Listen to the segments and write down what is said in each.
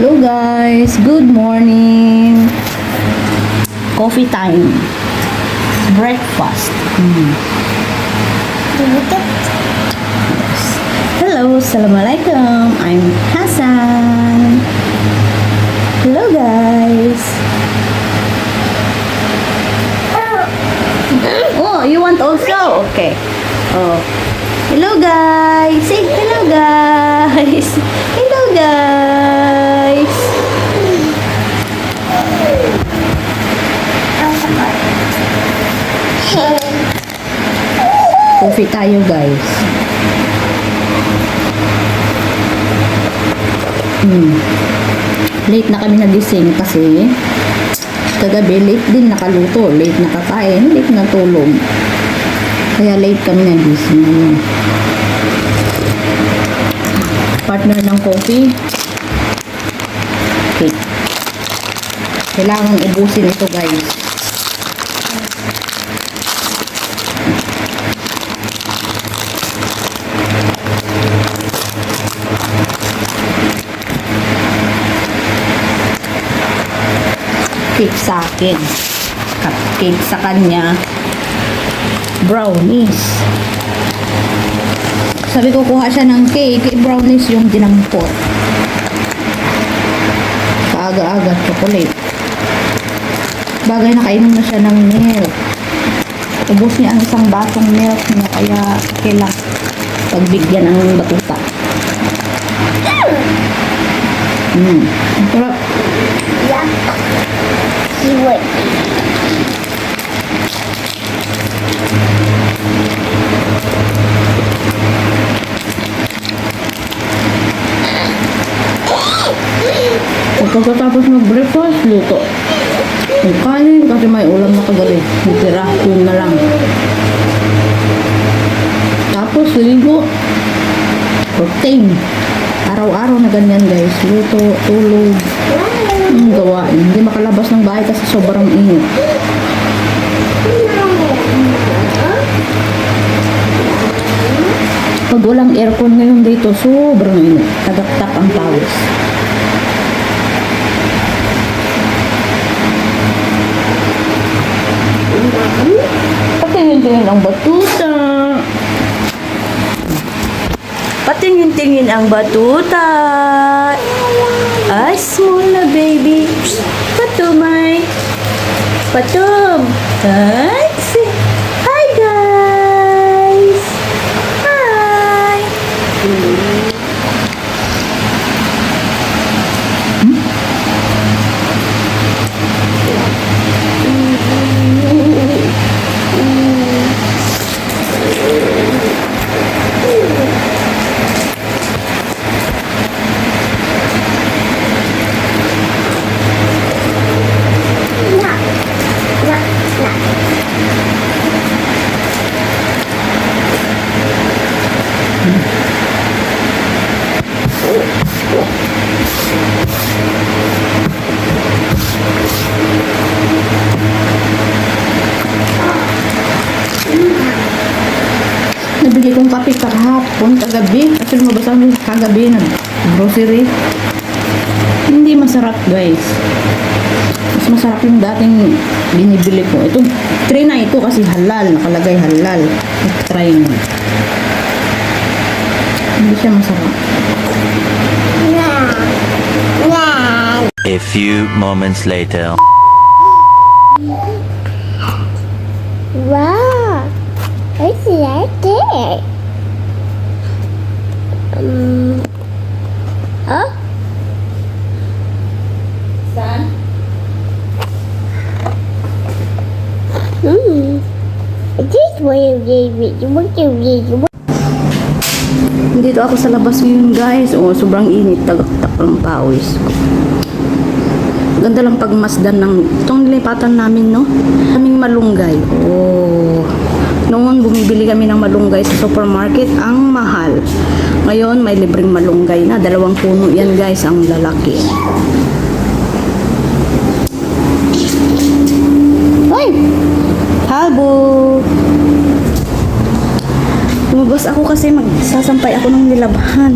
Hello guys, good morning. Coffee time. Breakfast. Yes. Hello, assalamualaikum. I'm Hassan. Hello guys. Oh, you want also? Okay. Oh. Hello guys. Say hello guys. Hello guys. Coffee tayo guys. Late na kami nagising kasi kagabi late din nakaluto, late nakakain, late natulog. Kaya late kami nagising ngayon. Partner ng coffee. Okay. Kailangan ubusin ito guys. Cake sa akin. Cupcake sa kanya. Brownies. Sabi ko kuha siya ng cake, brownies yung dinampot. Kaaga-aga chocolate. Bagay nakainom na siya ng milk. Ubus niya ang isang batong milk niya, kaya kailangan pagbigyan ng batuta. Ang sarap. Wait. Pagkatapos mag-breakfast, luto. Yung kanin, kasi may ulam na kagabi. Tira, yun na lang. Tapos, ligo. Protein. Araw-araw na ganyan guys. Luto, tulog. Gawain. Hindi makalabas ng bahay kasi sobrang init. Pag walang aircon ngayon dito, sobrang init. Tagaktap ang pawis. Patingin-tingin ang batuta. Patingin-tingin ang batuta. Ay, small na baby. Patumay. Patum. Ay, say hi guys. Hi. Nabili kong kape kahapon, kagabi. Kasi lumabas ako kagabi ng grocery. Hindi masarap guys. Mas masarap yung dating binibili ko. Ito, try na ito kasi halal. Nakalagay halal. Try mo. Hindi siya masarap. A few moments later. Wow, I like it. Huh? Saan? This way of baby. Dito ako sa labas ngayon guys. Oh, sobrang init. Tagaktak ng pawis ko. Ganda lang pagmasdan ng itong nilipatan namin, no? Kaming malunggay. Oh. Noon, bumibili kami ng malunggay sa supermarket. Ang mahal. Ngayon, may libreng malunggay na. 2 puno yan, guys. Ang lalaki. Ay! Habo! Lumabas ako kasi magsasampay ako ng nilabhan.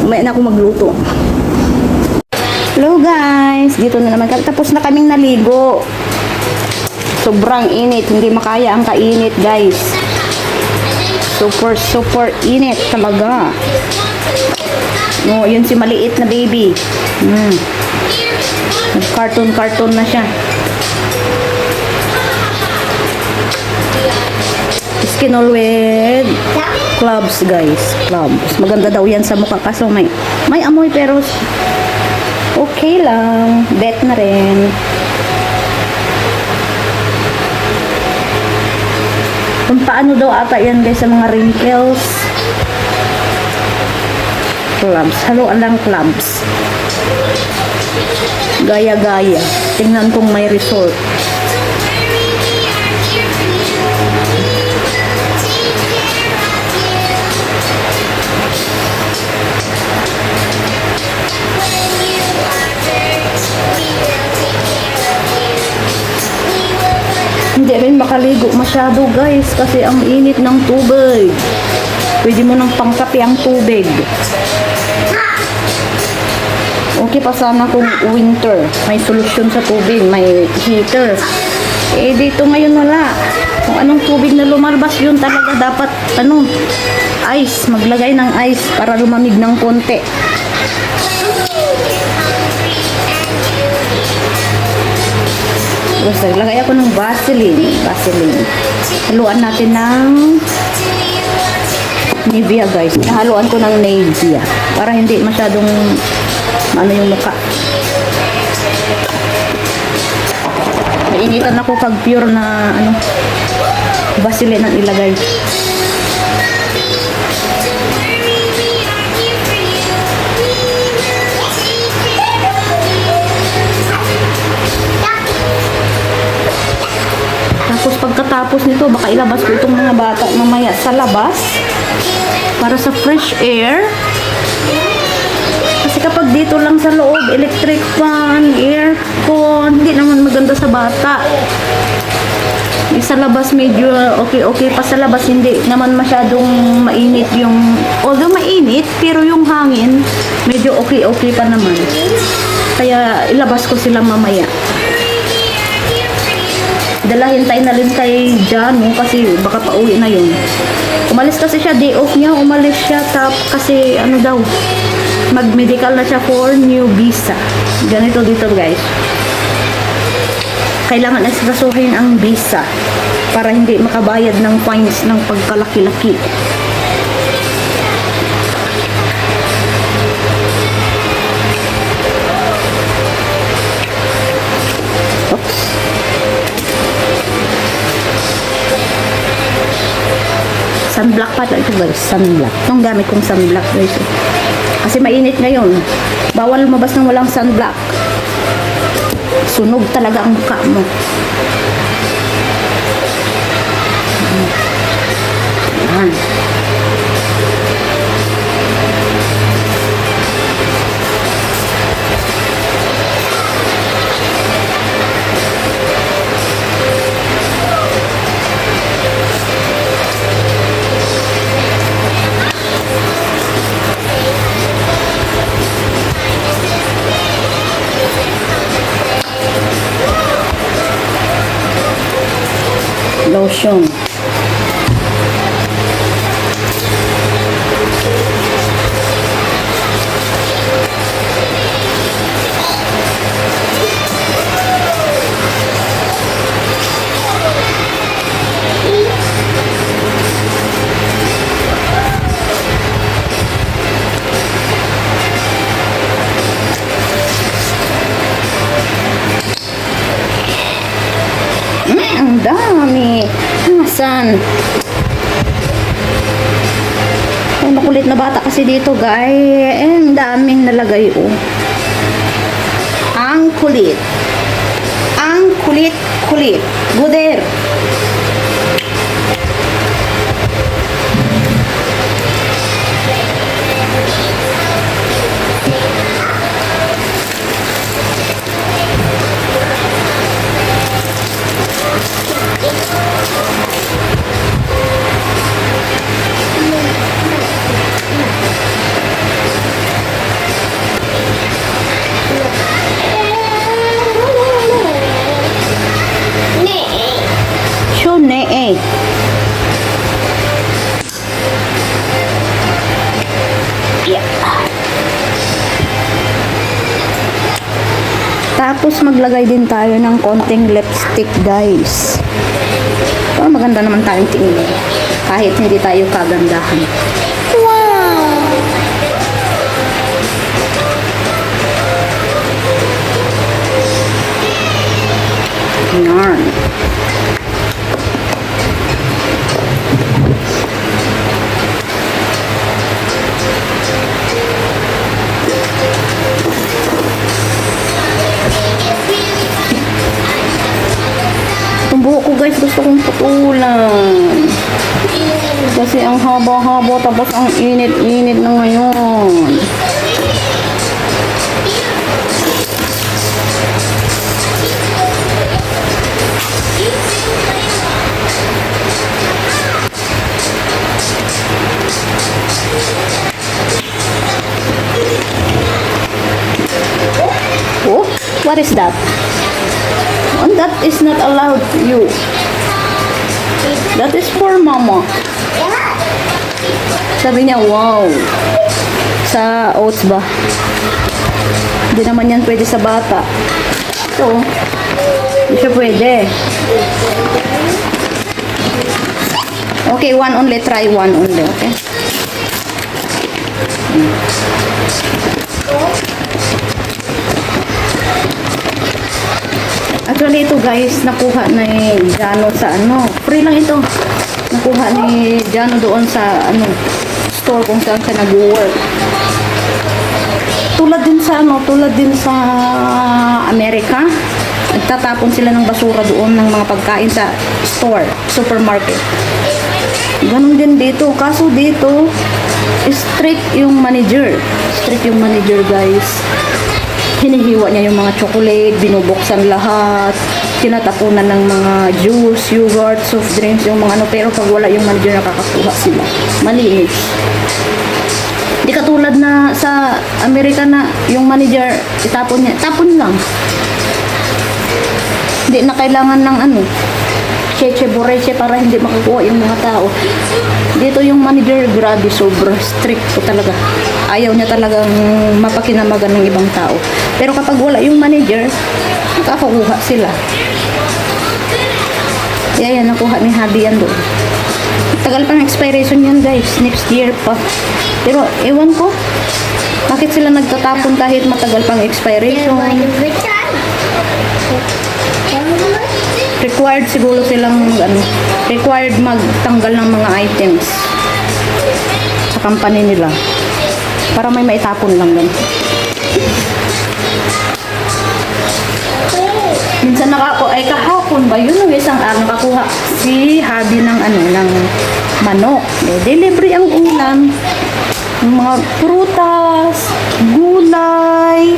Umaya na ako magluto. Hello guys, dito na naman kami. Tapos na kaming naligo. Sobrang init, hindi makaya ang kainit guys. Super init talaga. No, yun si maliit na baby. Nag-cartoon na siya. Skin all with clubs guys. Clubs. Maganda daw yan sa mukha kaso may amoy pero okay lang. Bet na rin. Kung paano daw ata yan guys sa mga wrinkles. Clubs. Haluan lang clubs. Gaya-gaya. Tingnan kung may result. Hindi rin makaligo masyado guys kasi ang init ng tubig. Pwede mo nang pangkapi ang tubig. Okay pa sana kung winter. May solusyon sa tubig. May heater. Eh dito ngayon wala. Kung anong tubig na lumalabas yun talaga dapat ice. Maglagay ng ice para lumamig ng konti. Tapos naglagay ako ng Vaseline. Haluan natin ng Nivea guys. Haluan ko ng Nivea para hindi masyadong yung mukha. Nainitan ako pag pure na Vaseline ang ilagay. Tapos pagkatapos nito, baka ilabas ko itong mga bata mamaya sa labas para sa fresh air. Kasi kapag dito lang sa loob, electric fan, aircon, hindi naman maganda sa bata. Sa labas medyo okay pa sa labas, hindi naman masyadong mainit yung, although mainit, pero yung hangin, medyo okay pa naman. Kaya ilabas ko sila mamaya. Dalahin tayo na rin kay Jano kasi baka pauwi na yun. Umalis kasi siya, day off niya, umalis siya kasi mag-medical na siya for new visa. Ganito dito guys. Kailangan asikasuhin ang visa para hindi makabayad ng fines ng pagkalaki-laki. Oops. Sunblock pa ito guys, sunblock. Itong gamit kong sunblock guys. Kasi mainit ngayon. Bawal lumabas ng walang sunblock. Sunog talaga ang mukha mo. Ayan. Lotion. Ang dami. Nasaan? Ang makulit na bata kasi dito, guys. Ang daming nalagay, oh. Ang kulit. Ang kulit. Guder. Tapos maglagay din tayo ng konting lipstick, guys. Oh, maganda naman tayong tingin. Kahit hindi tayo kagandahan. Wow. Yarn. Itong buhok ko, guys, gusto kong putulan. Kasi ang haba-haba tapos ang init-init na ngayon. Oh, what is that? And that is not allowed to you. That is for mama. Sabi niya, wow. Sa oats ba? Hindi naman yan pwede sa bata. So, hindi siya pwede. Okay, one only. Try one only, okay? Actually, ito guys, nakuha ni Jano sa ano. Free lang ito. Nakuha ni Jano doon sa ano, store kung saan siya nag-work. Tulad din sa Amerika. Nagtatapon sila ng basura doon ng mga pagkain sa store, supermarket. Ganon din dito. Kaso dito, strict yung manager. Strict yung manager, guys. Hinihiwa niya yung mga chocolate, binubuksan lahat, tinatapunan ng mga juice, yogurt, soft drinks, yung mga ano, pero pag wala yung manager, nakakakuha sila. Malinis. Di katulad na sa Amerika na yung manager, itapon niya, tapon lang. Hindi na kailangan ng ano, cheche boreche para hindi makakuha yung mga tao. Dito yung manager, grabe, sobra strict po talaga. Ayaw niya talagang mapakinamagan ng ibang tao. Pero kapag wala yung manager, nakakakuha sila. Kaya yan, nakuha ni Habi yan doon. Tagal pa ng expiration yan, guys. Next year pa. Pero ewan ko, bakit sila nagtatapon kahit matagal pang expiration? Required siguro silang required magtanggal ng mga items sa company nila para may maitapon lang ganun. Minsan kahapon ba yun, isang araw nakakuha si Habi ng ng manok. Delivery ang ulam, ng mga prutas, gulay.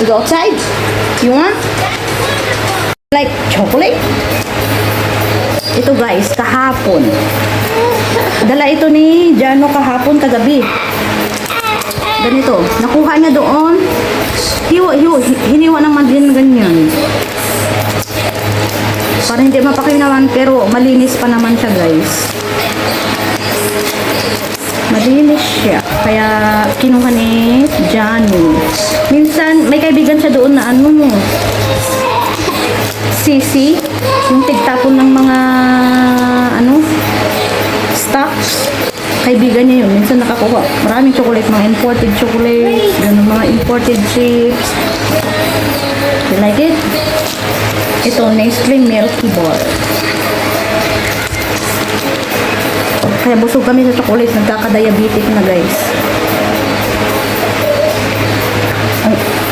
You go outside? You want? Like chocolate? Ito guys, kahapon. Dala ito ni Jano kahapon kagabi. Ganito. Nakuha niya doon. Hiniwa naman din ganyan. Para hindi mapakinawan pero malinis pa naman siya guys. Malinis siya. Kaya kinuha ni Jano. Minsan may kaibigan siya doon na Sisi, yung tigtapon ng mga stocks. Kaibigan niya yun. Minsan nakakuha. Maraming chocolate, mga imported chocolate, ganun, mga imported chips. You like it? Ito, Nestle Milky Bar. Kaya busog kami sa chocolate. Nagkaka-diabetic na guys.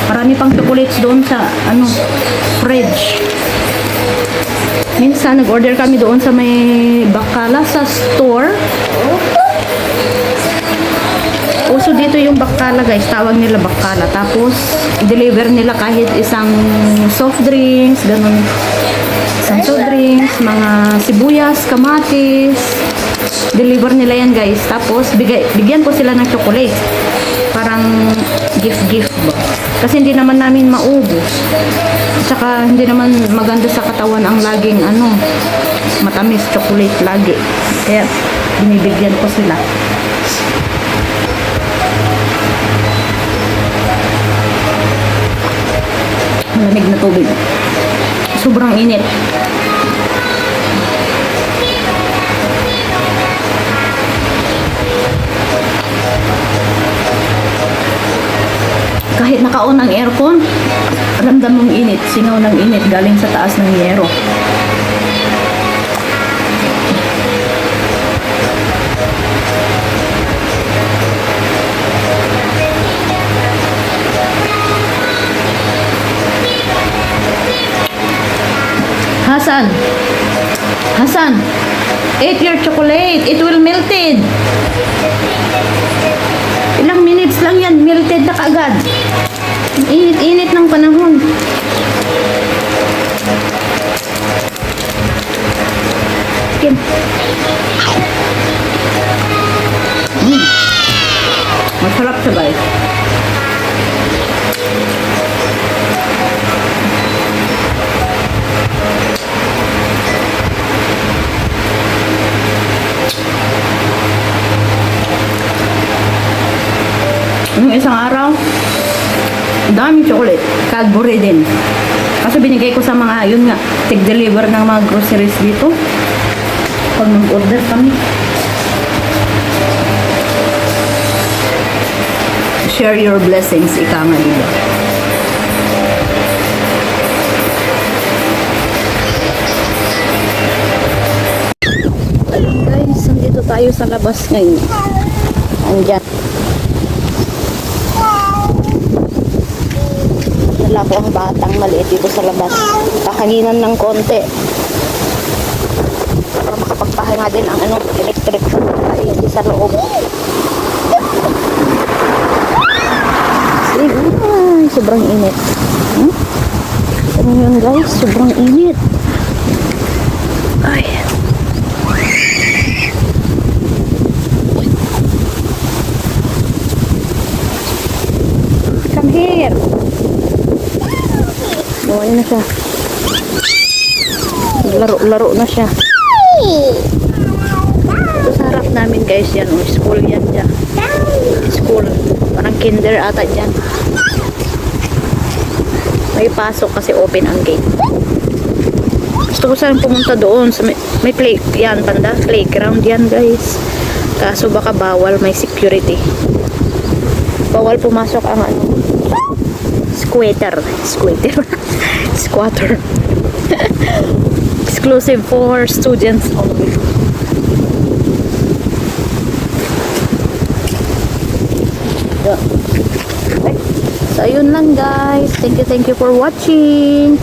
Marami pang chocolates doon sa fridge. Minsan nag-order kami doon sa may Bacala sa store. Uso dito yung Bacala guys, tawag nila Bacala. Tapos deliver nila kahit isang soft drinks, ganun. Isang soft drinks, mga sibuyas, kamatis. Deliver nila yan guys. Tapos bigyan ko sila ng chocolate. Parang gift ba. Kasi hindi naman namin maubos. Tsaka hindi naman maganda sa katawan ang laging matamis chocolate lagi. Kaya binibigyan ko sila. Malamig na tubig. Sobrang init. Kahit naka-on ang aircon, ramdam mong init, singaw ng init galing sa taas ng yero. Hasan! Hasan! Eat your chocolate! It will melted! Ilang minutes lang yan, melted na kaagad. Init-init ng panahon. Kim. Masarap siya, guys. Yung isang araw, daming chocolate, Cadbury din. Kasi binigay ko sa mga, yun nga, tig-deliver ng mga groceries dito. Pag mag-order kami. Share your blessings, ika nga nila. Ayun guys, nandito tayo sa labas ngayon. Andyan. Wala ko ang batang maliit dito sa labas. Kahanginan ng konti. Para makapagpahinga din ang electric ay hindi sa loob. Ay, sobrang init. Ano yun guys? Sobrang init. Ay. Come here. Buhay na siya. Laro-laro na siya. Ito sa harap namin guys yan. School yan dyan. School. Parang kinder ata dyan. May pasok kasi open ang gate. Gusto ko saan pumunta doon. May play. Yan banda. Playground yan guys. Kaso baka bawal. May security. Bawal pumasok ang squatter. Squatter. Exclusive for students only. So, ayun lang guys. Thank you for watching.